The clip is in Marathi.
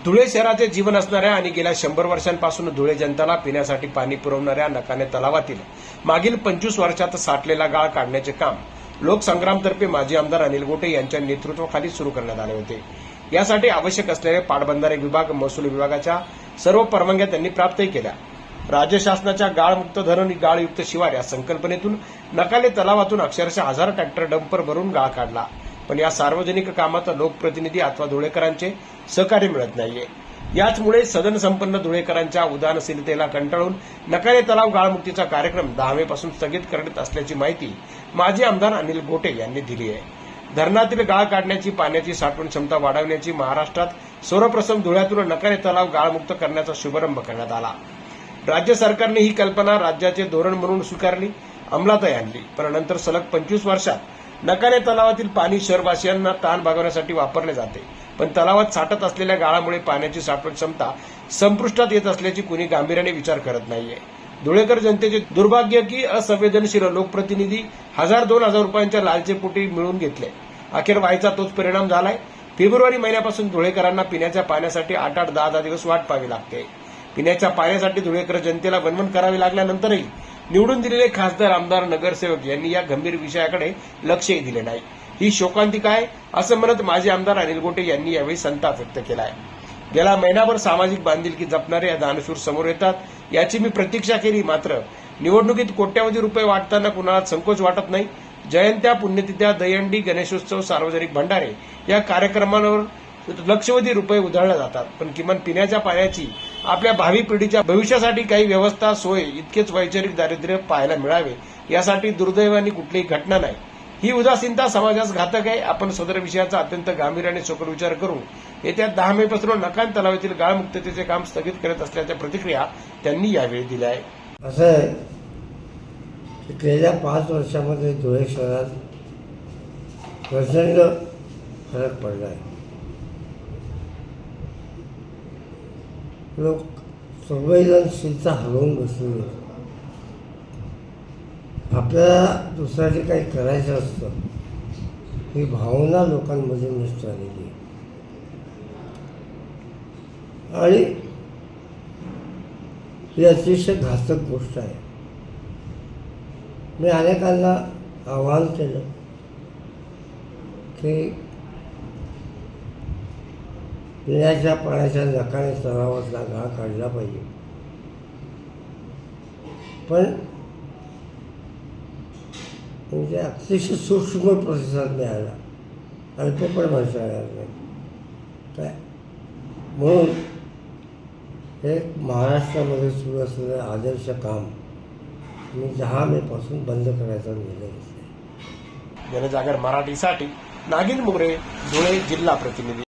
धुळे शहराचे जीवन असणाऱ्या आणि गेल्या 100 वर्षांपासून धुळे जनतेला पिण्यासाठी पाणी पुरवणाऱ्या नकाने तलावातील मागील 25 वर्षात साठलेला गाळ काढण्याचे काम लोकसंग्रामतर्फे माजी आमदार अनिल गोटे यांच्या नेतृत्वाखाली सुरू करण्यात आले होते। यासाठी आवश्यक असलेले पाटबंधारे विभाग, महसूल विभागाच्या सर्व परवानग्या त्यांनी प्राप्तही केल्या। राज्य शासनाच्या गाळमुक्त धरण गाळयुक्त शिवार या संकल्पनेतून नकाले तलावातून अक्षरशः 1000 ट्रॅक्टर डंपर भरून गाळ काढला, पण या सार्वजनिक कामात लोकप्रतिनिधी अथवा धुळेकरांचे सहकार्य मिळत नाहीये। याचमुळे सदन संपन्न धुळेकरांच्या उदासीनतेला कंटाळून नकाले तलाव गाळमुक्तीचा कार्यक्रम 10 मे पासून स्थगित करण्यात असल्याची माहिती माजी आमदार अनिल गोटे यांनी दिली आहे। धरणातील गाळ काढण्याची, पाण्याची साठवण क्षमता वाढवण्याची महाराष्ट्रात सर्वप्रथम धुळ्यातून नकाले तलाव गाळमुक्त करण्याचा शुभारंभ करण्यात आला। राज्य सरकारने ही कल्पना राज्याचे धोरण म्हणून स्वीकारली, अंमलातही आणली, पण नंतर सलग 25 वर्षात नकाले तलावातील पाणी शहरवासियांना ताण भागवण्यासाठी वापरले जाते, पण तलावात साठत असलेल्या गाळामुळे पाण्याची साठवण क्षमता संपुष्टात येत असल्याची कुणी गांभीर्याने विचार करत नाहीये। धुळेकर जनतेचे दुर्भाग्य की असंवेदनशील लोकप्रतिनिधी 1000-2000 रुपयांच्या लालचेपोटी मिळवून घेतले। अखेर व्हायचा तोच परिणाम झालाय। फेब्रुवारी महिन्यापासून धुळेकरांना पिण्याच्या पाण्यासाठी 8-8, 10-10 दिवस वाट पाहावी लागते। पिण्याच्या पाण्यासाठी धुळेकर जनतेला वणवण करावी लागल्यानंतरही निवडून दिलेले खासदार, आमदार, नगरसेवक यांनी या गंभीर विषयाकडे लक्षही दिले नाही। ही शोकांतिका आहे असं म्हणत माजी आमदार अनिल गोटे यांनी यावेळी संताप व्यक्त केला आहे। गेल्या महिनाभर सामाजिक बांधिलकी जपणारे या दानशूर समोर येतात याची मी प्रतीक्षा केली, मात्र निवडणुकीत कोट्यावधी रुपये वाटताना कुणाला संकोच वाटत नाही। जयंत्या, पुण्यतिथ्या, दहीहंडी, गणेशोत्सव, सार्वजनिक भंडारे या कार्यक्रमांवर लक्षावधी रुपये उधळले जातात, पण किमान पिण्याच्या पाण्याची आपल्या भावी पिढीच्या भविष्यासाठी काही व्यवस्था, सोय, इतकेच वैचारिक दारिद्र्य पाहायला मिळावे यासाठी दुर्दैवाने कुठलीही घटना नाही। ही उदासीनता समाजास घातक आहे। आपण सदर विषयाचा अत्यंत गांभीर्याने सखोल विचार करून येत्या 10 मे पासून नकाले तलावातील गाळमुक्ततेचे काम स्थगित करत असल्याच्या प्रतिक्रिया त्यांनी यावेळी दिल्या आहे। असं आहे की गेल्या 5 वर्षामध्ये धुळे शहरात प्रचंड फरक पडला आहे। लोक संवेदनशीलता हरवून बसलेले आहेत। आपल्याला दुसऱ्याचे काही करायचं असतं ही भावना लोकांमध्ये नष्ट झालेली आहे आणि ही अतिशय घातक गोष्ट आहे। मी अनेकांना आवाहन केलं की पिण्याच्या पाण्याच्या नकाने तलावातला गाळ काढला पाहिजे, पण म्हणजे अतिशय सूक्ष्म प्रतिसाद मिळाला, अल्प पण म्हणता येणार नाही काय। म्हणून हे महाराष्ट्रामध्ये सुरू असलेलं आदर्श काम मी 10 मे पासून बंद करायचा निर्णय घेतला। जनजागर मराठीसाठी नागिन मोरे, धुळे जिल्हा प्रतिनिधी।